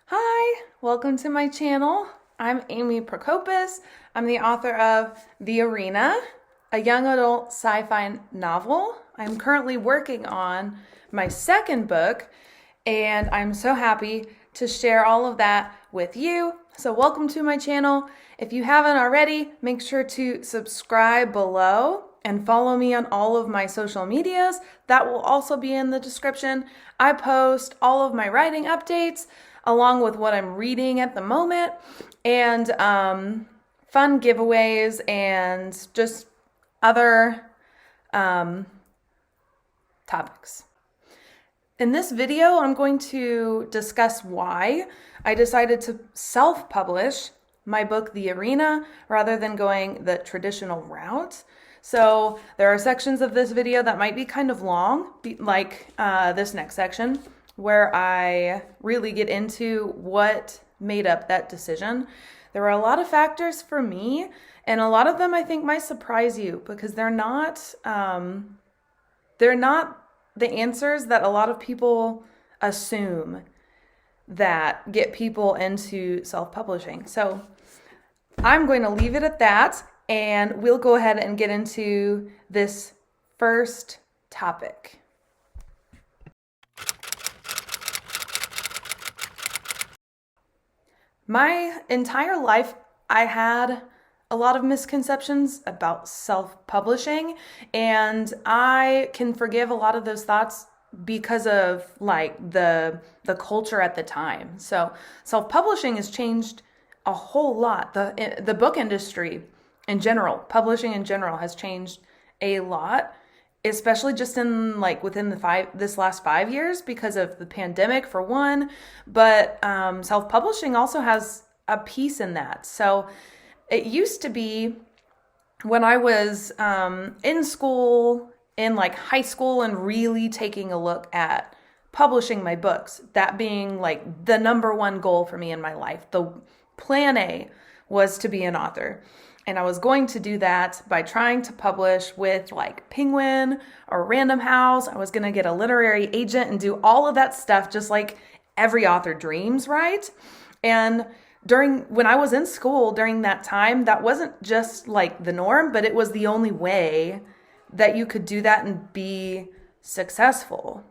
Hi, welcome to my channel. I'm Amy Prokopis. I'm the author of The Arena, a young adult sci-fi novel. I'm currently working on my second book, and I'm so happy to share all of that with you. So welcome to my channel. If you haven't already, make sure to subscribe below and follow me on all of my social medias. That will also be in the description. I post all of my writing updates along with what I'm reading at the moment, and fun giveaways and just other topics. In this video, I'm going to discuss why I decided to self-publish my book, The Arena, rather than going the traditional route. So there are sections of this video that might be kind of long, like this next section, where I really get into what made up that decision. There were a lot of factors for me, and a lot of them I think might surprise you because they're not the answers that a lot of people assume that get people into self-publishing. So I'm going to leave it at that, and we'll go ahead and get into this first topic. My entire life, I had a lot of misconceptions about self-publishing, and I can forgive a lot of those thoughts because of like the culture at the time. So self-publishing has changed a whole lot. The book industry in general, publishing in general, has changed a lot, especially just in like within this last 5 years because of the pandemic for one, but self-publishing also has a piece in that. So it used to be when I was in school, in like high school, and really taking a look at publishing my books, that being like the number one goal for me in my life. The plan A was to be an author. And I was going to do that by trying to publish with like Penguin or Random House. I was going to get a literary agent and do all of that stuff just like every author dreams, right? And when I was in school during that time, that wasn't just like the norm, but it was the only way that you could do that and be successful.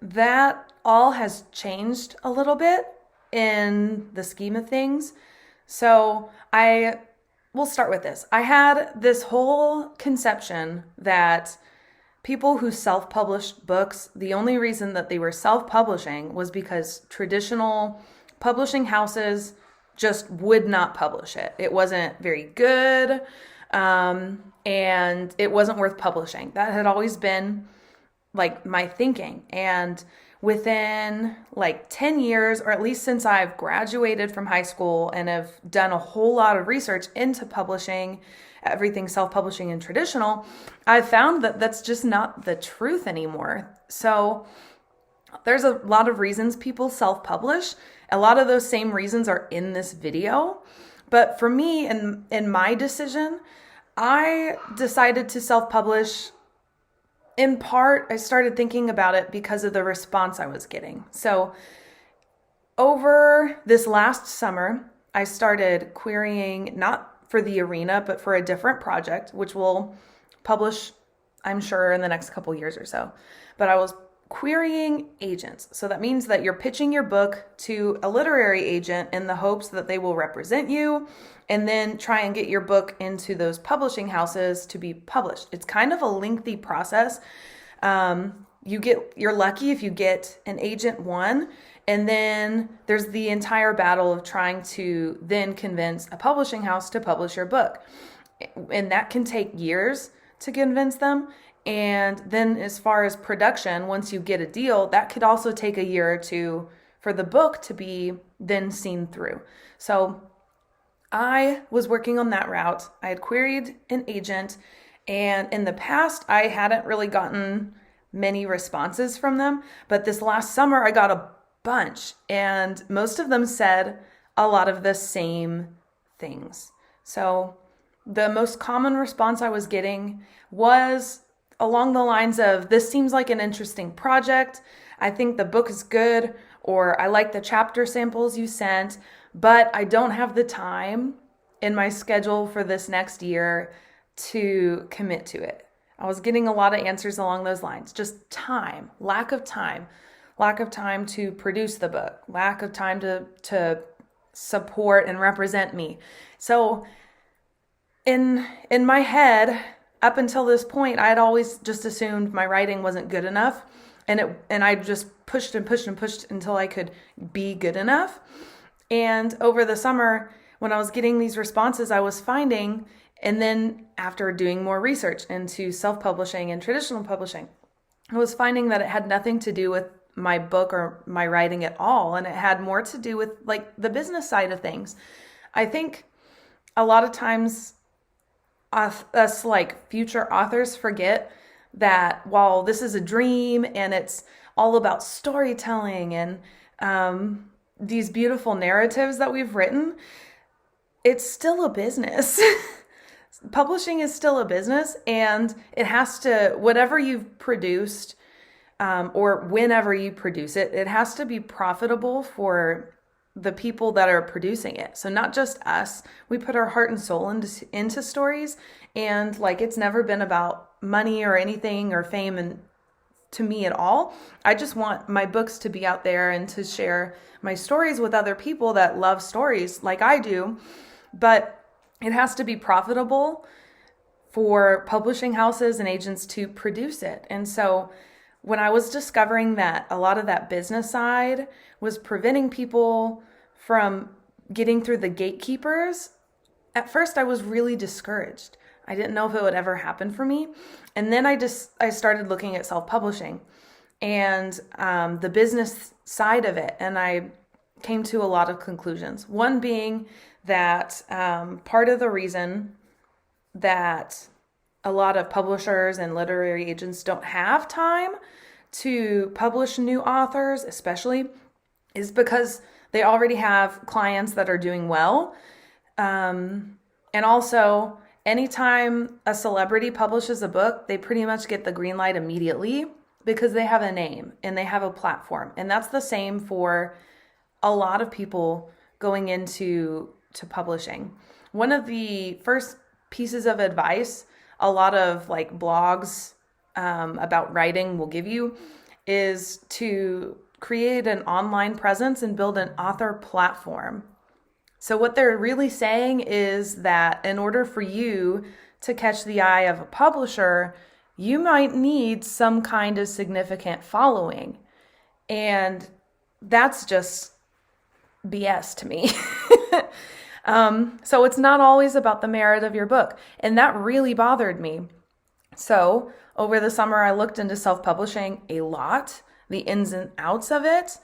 That all has changed a little bit in the scheme of things. So we'll start with this. I had this whole conception that people who self-published books, the only reason that they were self-publishing was because traditional publishing houses just would not publish it. It wasn't very good, and it wasn't worth publishing. That had always been like my thinking. And within like 10 years, or at least since I've graduated from high school and have done a whole lot of research into publishing, everything self-publishing and traditional, I've found that that's just not the truth anymore. So there's a lot of reasons people self-publish. A lot of those same reasons are in this video. But for me, in my decision, I decided to self-publish. In part, I started thinking about it because of the response I was getting. So over this last summer, I started querying, not for The Arena, but for a different project, which will publish, I'm sure, in the next couple years or so. But I was querying agents. So that means that you're pitching your book to a literary agent in the hopes that they will represent you and then try and get your book into those publishing houses to be published. It's kind of a lengthy process. You're lucky if you get an agent one, and then there's the entire battle of trying to then convince a publishing house to publish your book. And that can take years to convince them. And then as far as production, once you get a deal, that could also take a year or two for the book to be then seen through. So I was working on that route. I had queried an agent, and in the past, I hadn't really gotten many responses from them. But this last summer, I got a bunch, and most of them said a lot of the same things. So the most common response I was getting was along the lines of, this seems like an interesting project. I think the book is good, or I like the chapter samples you sent, but I don't have the time in my schedule for this next year to commit to it. I was getting a lot of answers along those lines. Just time, lack of time to produce the book, lack of time to support and represent me. So in my head, up until this point, I had always just assumed my writing wasn't good enough, and I just pushed and pushed and pushed until I could be good enough. And over the summer, when I was getting these responses, I was finding, and then after doing more research into self-publishing and traditional publishing, I was finding that it had nothing to do with my book or my writing at all, and it had more to do with like the business side of things. I think a lot of times us like future authors forget that while this is a dream and it's all about storytelling and these beautiful narratives that we've written, it's still a business. Publishing is still a business, and it has to, whatever you've produced, or whenever you produce it, it has to be profitable for the people that are producing it. So not just us. We put our heart and soul into stories, and like, it's never been about money or anything or fame and to me at all. I just want my books to be out there and to share my stories with other people that love stories like I do. But it has to be profitable for publishing houses and agents to produce it. And so when I was discovering that a lot of that business side was preventing people from getting through the gatekeepers, at first I was really discouraged. I didn't know if it would ever happen for me. And then I started looking at self-publishing and the business side of it. And I came to a lot of conclusions. One being that part of the reason that a lot of publishers and literary agents don't have time to publish new authors, especially, is because they already have clients that are doing well. And also, anytime a celebrity publishes a book, they pretty much get the green light immediately because they have a name and they have a platform. And that's the same for a lot of people going into publishing. One of the first pieces of advice a lot of like blogs about writing will give you is to create an online presence and build an author platform. So what they're really saying is that in order for you to catch the eye of a publisher, you might need some kind of significant following. And that's just BS to me. So it's not always about the merit of your book. And that really bothered me. So over the summer, I looked into self-publishing a lot, the ins and outs of it,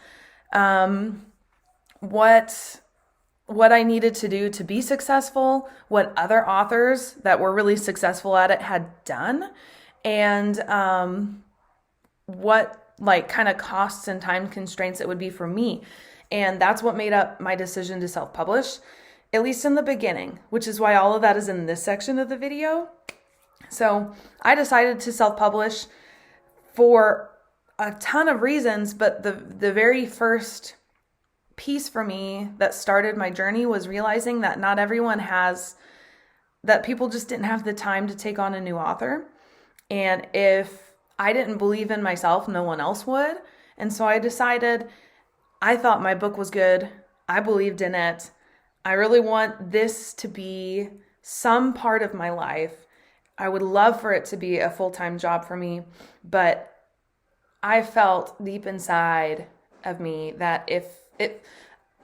what I needed to do to be successful, what other authors that were really successful at it had done, and what like kind of costs and time constraints it would be for me. And that's what made up my decision to self-publish, at least in the beginning, which is why all of that is in this section of the video. So I decided to self-publish for a ton of reasons, but the very first piece for me that started my journey was realizing that not everyone that people just didn't have the time to take on a new author. And if I didn't believe in myself, no one else would. And so I decided, I thought my book was good. I believed in it. I really want this to be some part of my life. I would love for it to be a full-time job for me, but I felt deep inside of me that if it,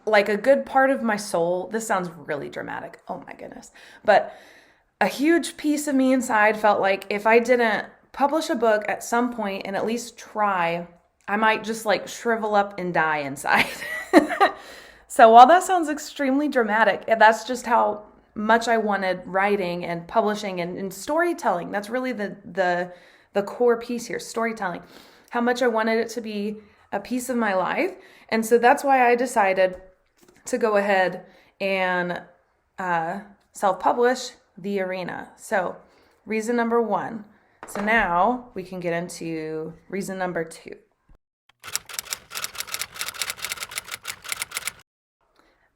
like a good part of my soul, this sounds really dramatic, oh my goodness, but a huge piece of me inside felt like if I didn't publish a book at some point and at least try, I might just like shrivel up and die inside. So while that sounds extremely dramatic, that's just how much I wanted writing and publishing and storytelling. That's really the core piece here, storytelling. How much I wanted it to be a piece of my life. And so that's why I decided to go ahead and self-publish The Arena. So reason number one, So now we can get into reason number 2.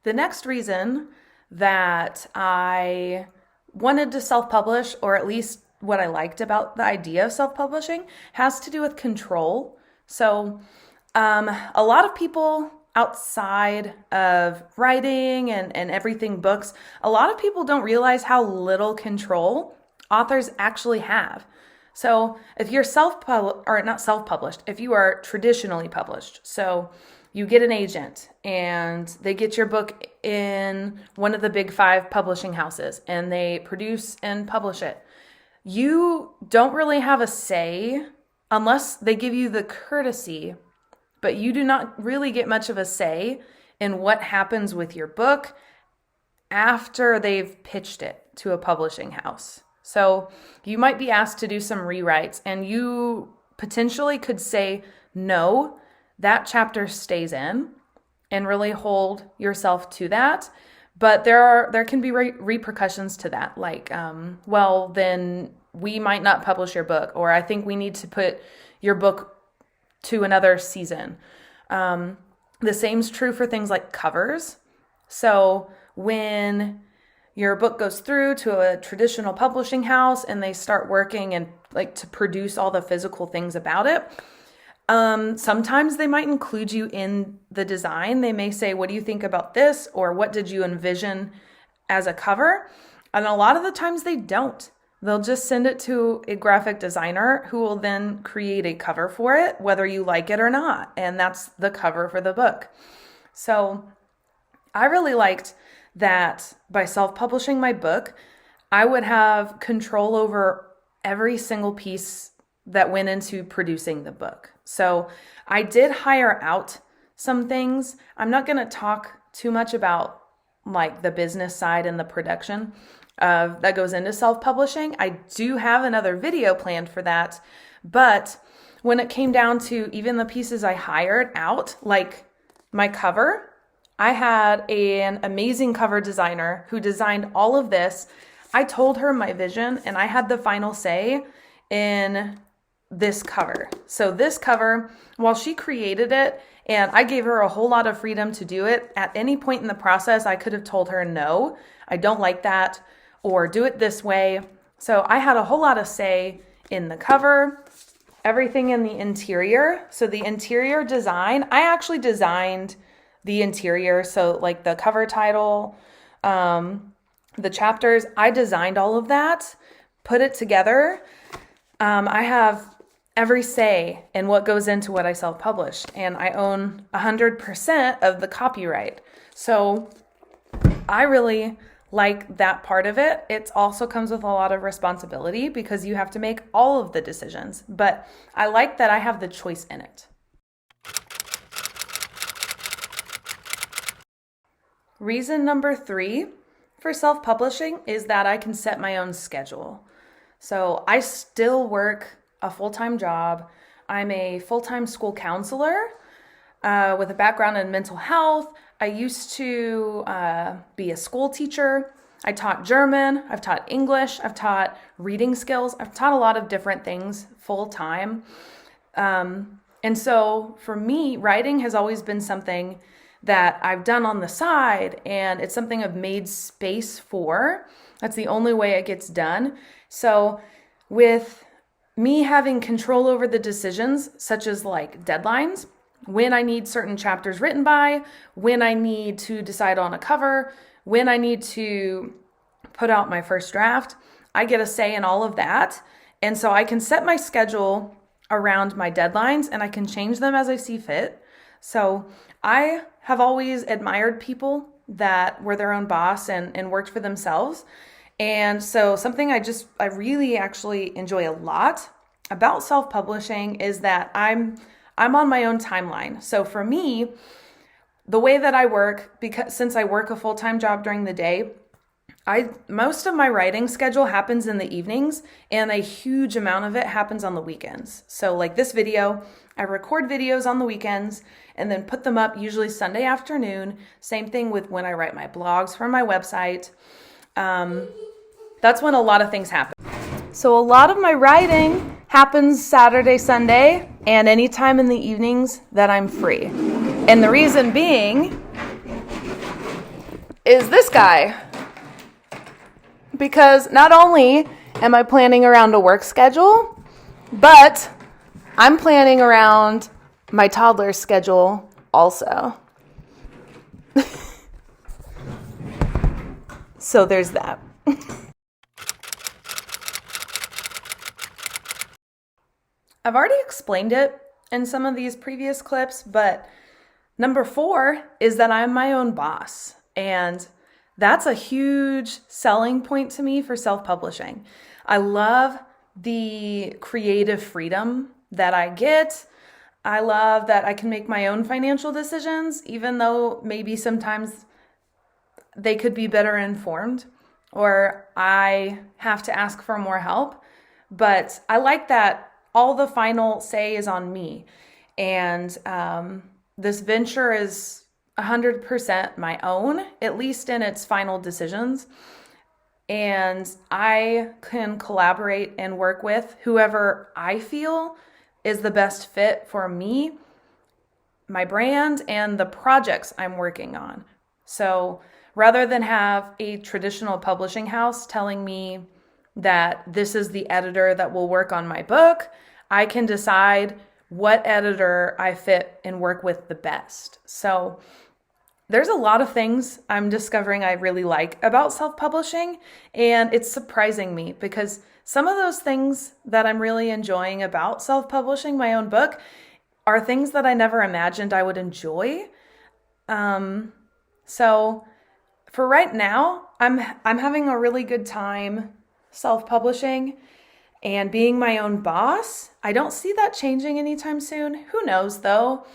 The next reason that I wanted to self-publish, or at least what I liked about the idea of self-publishing, has to do with control. So a lot of people outside of writing and everything books, a lot of people don't realize how little control authors actually have. So if you're not self-published, if you are traditionally published, so you get an agent and they get your book in one of the big 5 publishing houses and they produce and publish it. You don't really have a say unless they give you the courtesy, but you do not really get much of a say in what happens with your book after they've pitched it to a publishing house. So you might be asked to do some rewrites and you potentially could say no. That chapter stays in and really hold yourself to that. But there can be repercussions to that. Like, well, then we might not publish your book, or I think we need to put your book to another season. The same's true for things like covers. So when your book goes through to a traditional publishing house and they start working and like to produce all the physical things about it, sometimes they might include you in the design. They may say, what do you think about this? Or what did you envision as a cover? And a lot of the times they don't. They'll just send it to a graphic designer who will then create a cover for it, whether you like it or not. And that's the cover for the book. So I really liked that by self-publishing my book, I would have control over every single piece that went into producing the book. So I did hire out some things. I'm not going to talk too much about like the business side and the production that goes into self-publishing. I do have another video planned for that. But when it came down to even the pieces I hired out, like my cover, I had an amazing cover designer who designed all of this. I told her my vision and I had the final say in this cover. So this cover, while she created it and I gave her a whole lot of freedom to do it, at any point in the process, I could have told her, no, I don't like that, or do it this way. So I had a whole lot of say in the cover, everything in the interior. So the interior design, I actually designed the interior. So like the cover title, the chapters, I designed all of that, put it together. I have every say in what goes into what I self-published, and I own 100% of the copyright. So I really like that part of it. It also comes with a lot of responsibility because you have to make all of the decisions, but I like that I have the choice in it. Reason number 3 for self-publishing is that I can set my own schedule. So I still work a full-time job. I'm a full-time school counselor with a background in mental health. I used to be a school teacher. I taught German. I've taught English. I've taught reading skills. I've taught a lot of different things full-time. And so for me, writing has always been something that I've done on the side, and it's something I've made space for. That's the only way it gets done. So with me having control over the decisions, such as like deadlines, when I need certain chapters written by, when I need to decide on a cover, when I need to put out my first draft, I get a say in all of that. And so I can set my schedule around my deadlines and I can change them as I see fit. So I have always admired people that were their own boss and worked for themselves. And so something I really actually enjoy a lot about self-publishing is that I'm on my own timeline. So for me, the way that I work, since I work a full-time job during the day, most of my writing schedule happens in the evenings and a huge amount of it happens on the weekends. So like this video, I record videos on the weekends and then put them up usually Sunday afternoon. Same thing with when I write my blogs for my website. That's when a lot of things happen. So a lot of my writing happens Saturday, Sunday, and anytime in the evenings that I'm free. And the reason being is this guy. Because not only am I planning around a work schedule, but I'm planning around my toddler's schedule also. So there's that. I've already explained it in some of these previous clips, but number 4 is that I'm my own boss. And that's a huge selling point to me for self-publishing. I love the creative freedom that I get. I love that I can make my own financial decisions, even though maybe sometimes they could be better informed or I have to ask for more help. But I like that all the final say is on me. And this venture is 100% my own, at least in its final decisions. And I can collaborate and work with whoever I feel is the best fit for me, my brand, and the projects I'm working on. So rather than have a traditional publishing house telling me that this is the editor that will work on my book, I can decide what editor I fit and work with the best. So there's a lot of things I'm discovering I really like about self-publishing, and it's surprising me because some of those things that I'm really enjoying about self-publishing my own book are things that I never imagined I would enjoy. So for right now, I'm having a really good time self-publishing and being my own boss. I don't see that changing anytime soon. Who knows though?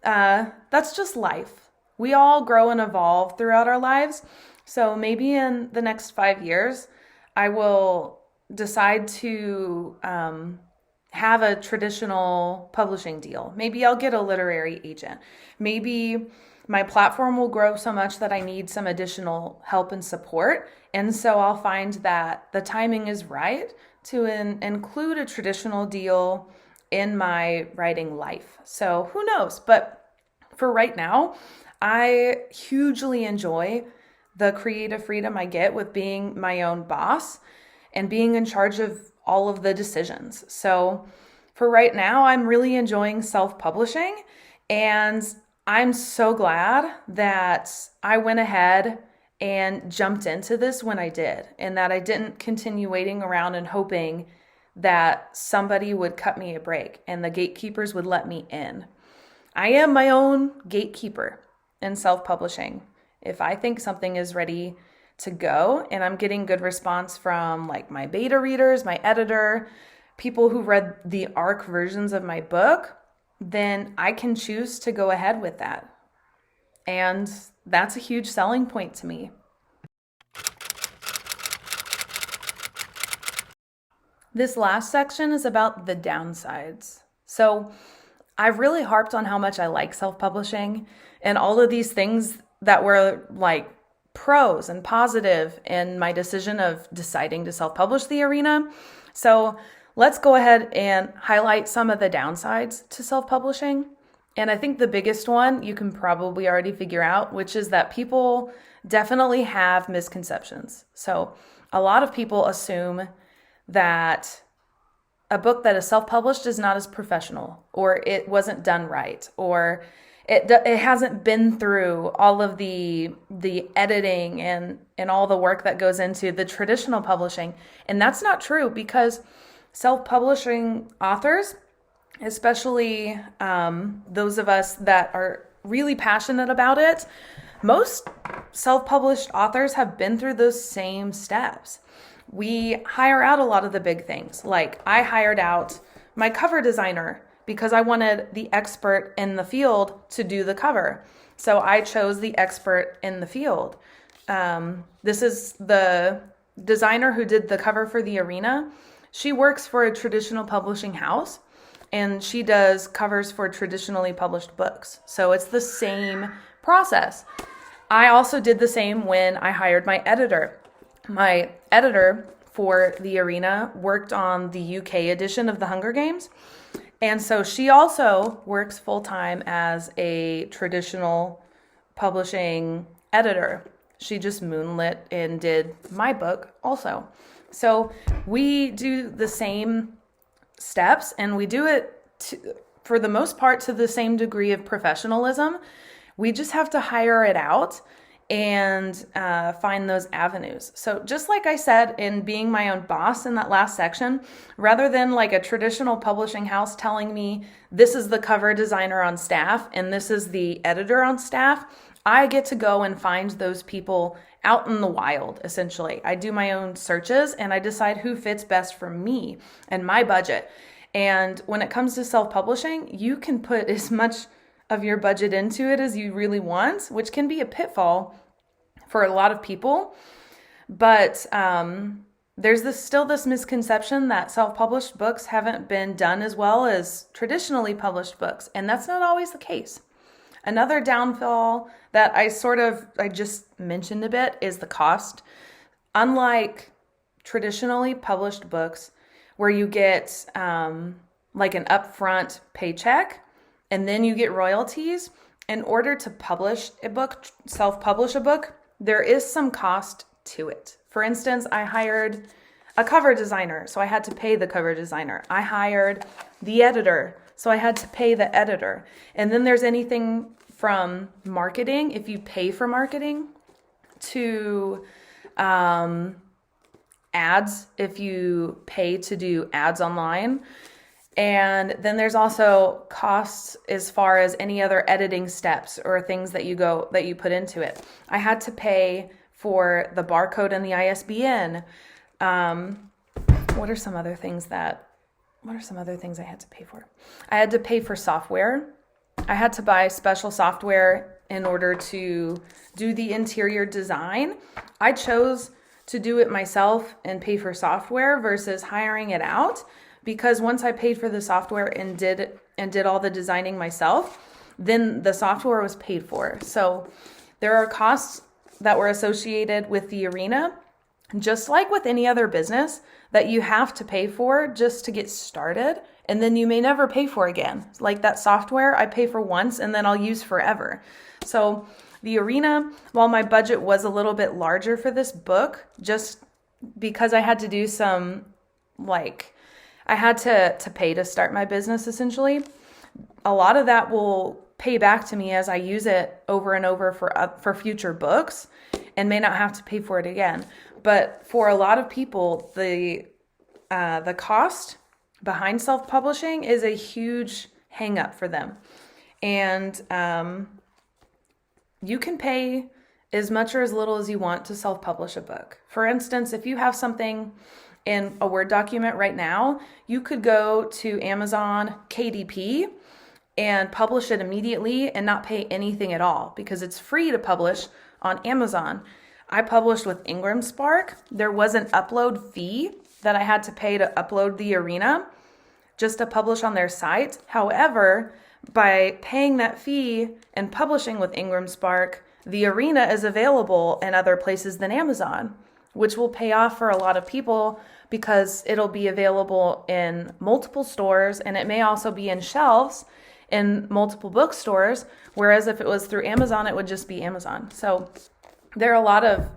That's just life. We all grow and evolve throughout our lives. So maybe in the next 5 years, I will decide to have a traditional publishing deal. Maybe I'll get a literary agent. Maybe my platform will grow so much that I need some additional help and support. And so I'll find that the timing is right to include a traditional deal in my writing life. So who knows? But for right now, I hugely enjoy the creative freedom I get with being my own boss and being in charge of all of the decisions. So for right now, I'm really enjoying self-publishing, and I'm so glad that I went ahead and jumped into this when I did, and that I didn't continue waiting around and hoping that somebody would cut me a break and the gatekeepers would let me in. I am my own gatekeeper in self-publishing. If I think something is ready to go and I'm getting good response from like my beta readers, my editor, people who read the ARC versions of my book, then I can choose to go ahead with that. And that's a huge selling point to me. This last section is about the downsides. So I've really harped on how much I like self-publishing and all of these things that were like pros and positive in my decision of deciding to self-publish the arena. So let's go ahead and highlight some of the downsides to self-publishing. And I think the biggest one you can probably already figure out, which is that people definitely have misconceptions. So a lot of people assume that a book that is self-published is not as professional, or it wasn't done right, or it hasn't been through all of the editing and all the work that goes into the traditional publishing. And that's not true, because self-publishing authors, especially those of us that are really passionate about it, most self-published authors have been through those same steps. We hire out a lot of the big things. Like I hired out my cover designer because I wanted the expert in the field to do the cover. So I chose the expert in the field. This is the designer who did the cover for the arena. She works for a traditional publishing house, and she does covers for traditionally published books. So it's the same process. I also did the same when I hired my editor. My editor for the Arena worked on the UK edition of the Hunger Games. And so she also works full-time as a traditional publishing editor. She just moonlit and did my book also. So we do the same steps, and we do it for the most part to the same degree of professionalism. We just have to hire it out and find those avenues. So just like I said in being my own boss in that last section, rather than like a traditional publishing house telling me this is the cover designer on staff and this is the editor on staff, I get to go and find those people out in the wild, essentially. I do my own searches and I decide who fits best for me and my budget. And when it comes to self-publishing, you can put as much of your budget into it as you really want, which can be a pitfall for a lot of people. But there's still this misconception that self-published books haven't been done as well as traditionally published books, and that's not always the case. Another downfall that I just mentioned a bit is the cost. Unlike traditionally published books where you get like an upfront paycheck, and then you get royalties, in order to publish a book, self-publish a book, there is some cost to it. For instance, I hired a cover designer, so I had to pay the cover designer. I hired the editor, so I had to pay the editor. And then there's anything from marketing, if you pay for marketing, to ads, if you pay to do ads online. And then there's also costs as far as any other editing steps or things that you put into it. I had to pay for the barcode and the ISBN. What are some other things I had to pay for? I had to pay for software. I had to buy special software in order to do the interior design. I chose to do it myself and pay for software versus hiring it out, because once I paid for the software and did all the designing myself, then the software was paid for. So there are costs that were associated with the Arena, just like with any other business, that you have to pay for just to get started, and then you may never pay for again. Like that software, I pay for once and then I'll use forever. So the Arena, while my budget was a little bit larger for this book, just because I had to do some, I had to pay to start my business, essentially, a lot of that will pay back to me as I use it over and over for future books, and may not have to pay for it again. But for a lot of people, the cost behind self-publishing is a huge hang-up for them. And you can pay as much or as little as you want to self-publish a book. For instance, if you have something in a Word document right now, you could go to Amazon KDP and publish it immediately and not pay anything at all, because it's free to publish on Amazon. I published with Ingram Spark. There was an upload fee that I had to pay to upload the Arena just to publish on their site. However, by paying that fee and publishing with Ingram Spark, the Arena is available in other places than Amazon, which will pay off for a lot of people because it'll be available in multiple stores, and it may also be in shelves in multiple bookstores, whereas if it was through Amazon, it would just be Amazon. So there's a lot of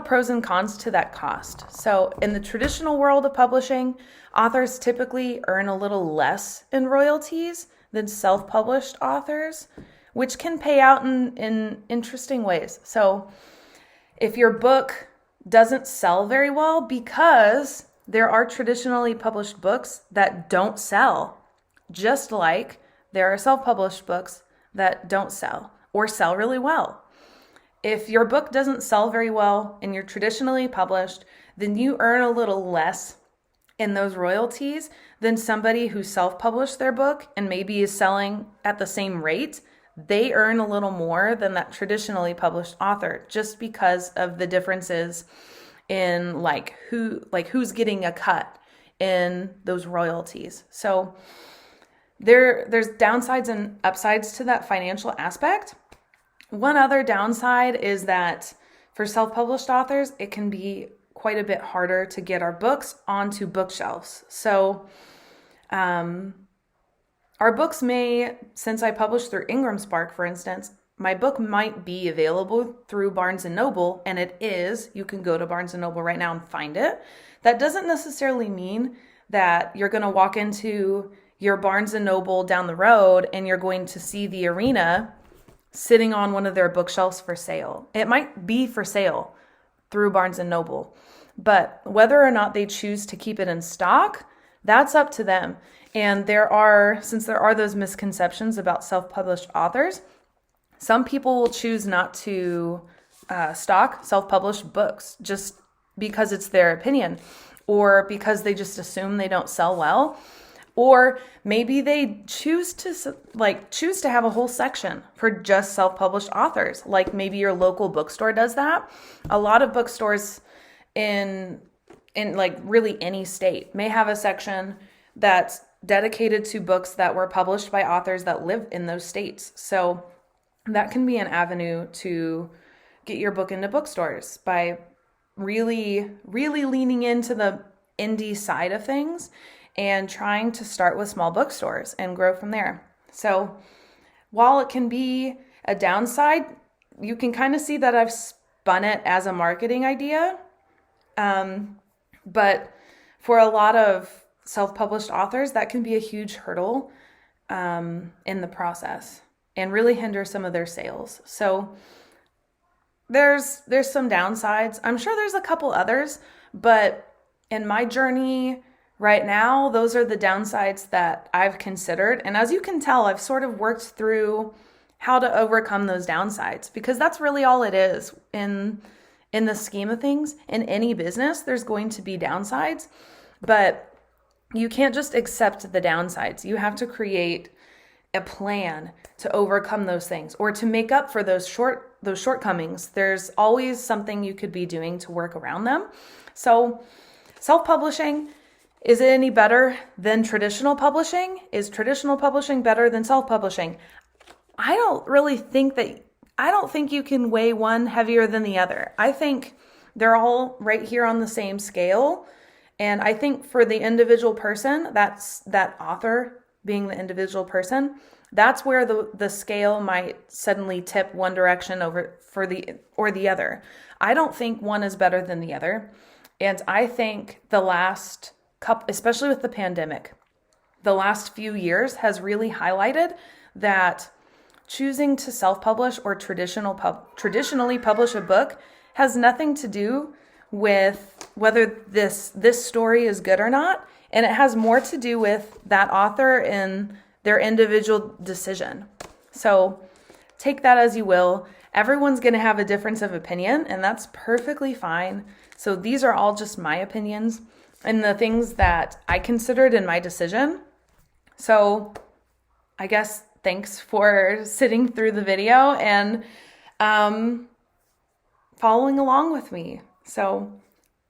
pros and cons to that cost. So in the traditional world of publishing, authors typically earn a little less in royalties than self-published authors, which can pay out in interesting ways. So if your book doesn't sell very well, because there are traditionally published books that don't sell, just like there are self-published books that don't sell or sell really well. If your book doesn't sell very well and you're traditionally published, then you earn a little less in those royalties than somebody who self-published their book and maybe is selling at the same rate. They earn a little more than that traditionally published author, just because of the differences in who's getting a cut in those royalties. So there's downsides and upsides to that financial aspect. One other downside is that for self-published authors, it can be quite a bit harder to get our books onto bookshelves. So our books may, since I publish through Ingram Spark, for instance, my book might be available through Barnes & Noble, and it is. You can go to Barnes & Noble right now and find it. That doesn't necessarily mean that you're going to walk into your Barnes & Noble down the road and you're going to see the Arena sitting on one of their bookshelves for sale. It might be for sale through Barnes & Noble, but whether or not they choose to keep it in stock, that's up to them. And since there are those misconceptions about self-published authors, some people will choose not to stock self-published books just because it's their opinion, or because they just assume they don't sell well, or maybe they choose to have a whole section for just self-published authors. Like maybe your local bookstore does that. A lot of bookstores in like really any state may have a section that's dedicated to books that were published by authors that live in those states. So that can be an avenue to get your book into bookstores by really, really leaning into the indie side of things and trying to start with small bookstores and grow from there. So while it can be a downside, you can kind of see that I've spun it as a marketing idea. But for a lot of self-published authors, that can be a huge hurdle in the process and really hinder some of their sales. So there's some downsides. I'm sure there's a couple others, but in my journey right now, those are the downsides that I've considered. And as you can tell, I've sort of worked through how to overcome those downsides, because that's really all it is in the scheme of things. In any business, there's going to be downsides, but you can't just accept the downsides. You have to create a plan to overcome those things or to make up for those shortcomings. There's always something you could be doing to work around them. So self-publishing, is it any better than traditional publishing? Is traditional publishing better than self-publishing? I don't think you can weigh one heavier than the other. I think they're all right here on the same scale. And I think for the individual person, that's that author being the individual person, that's where the scale might suddenly tip one direction over or the other. I don't think one is better than the other. And I think the last couple, especially with the pandemic, the last few years has really highlighted that choosing to self-publish or traditionally publish a book has nothing to do with whether this story is good or not. And it has more to do with that author and their individual decision. So take that as you will. Everyone's going to have a difference of opinion, and that's perfectly fine. So these are all just my opinions and the things that I considered in my decision. So I guess thanks for sitting through the video and following along with me. So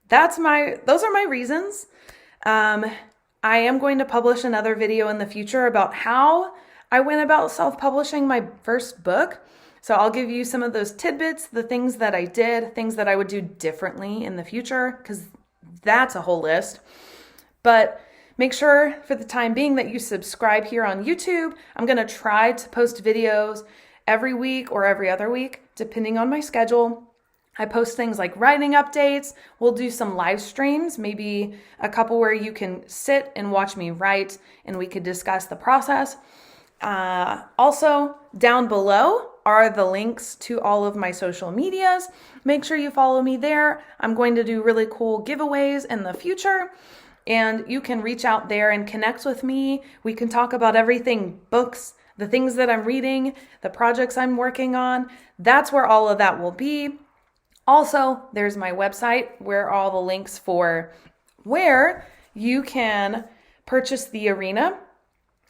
those are my reasons. I am going to publish another video in the future about how I went about self-publishing my first book. So I'll give you some of those tidbits, the things that I did, things that I would do differently in the future, because that's a whole list. But make sure for the time being that you subscribe here on YouTube. I'm going to try to post videos every week or every other week, depending on my schedule. I post things like writing updates. We'll do some live streams, maybe a couple where you can sit and watch me write and we could discuss the process. Also, down below are the links to all of my social medias. Make sure you follow me there. I'm going to do really cool giveaways in the future, and you can reach out there and connect with me. We can talk about everything, books, the things that I'm reading, the projects I'm working on. That's where all of that will be. Also, there's my website where all the links for where you can purchase the Arena.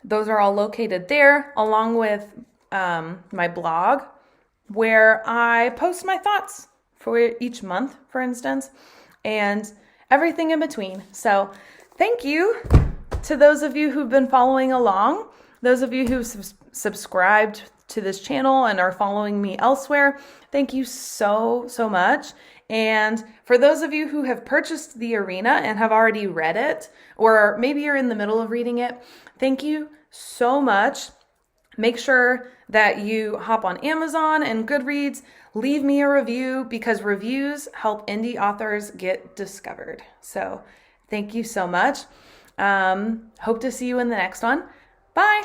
Those are all located there, along with my blog, where I post my thoughts for each month, for instance, and everything in between. So thank you to those of you who've been following along, those of you who've subscribed to this channel and are following me elsewhere, thank you so, so much. And for those of you who have purchased The Arena and have already read it, or maybe you're in the middle of reading it, thank you so much. Make sure that you hop on Amazon and Goodreads, leave me a review, because reviews help indie authors get discovered. So thank you so much. Hope to see you in the next one. Bye.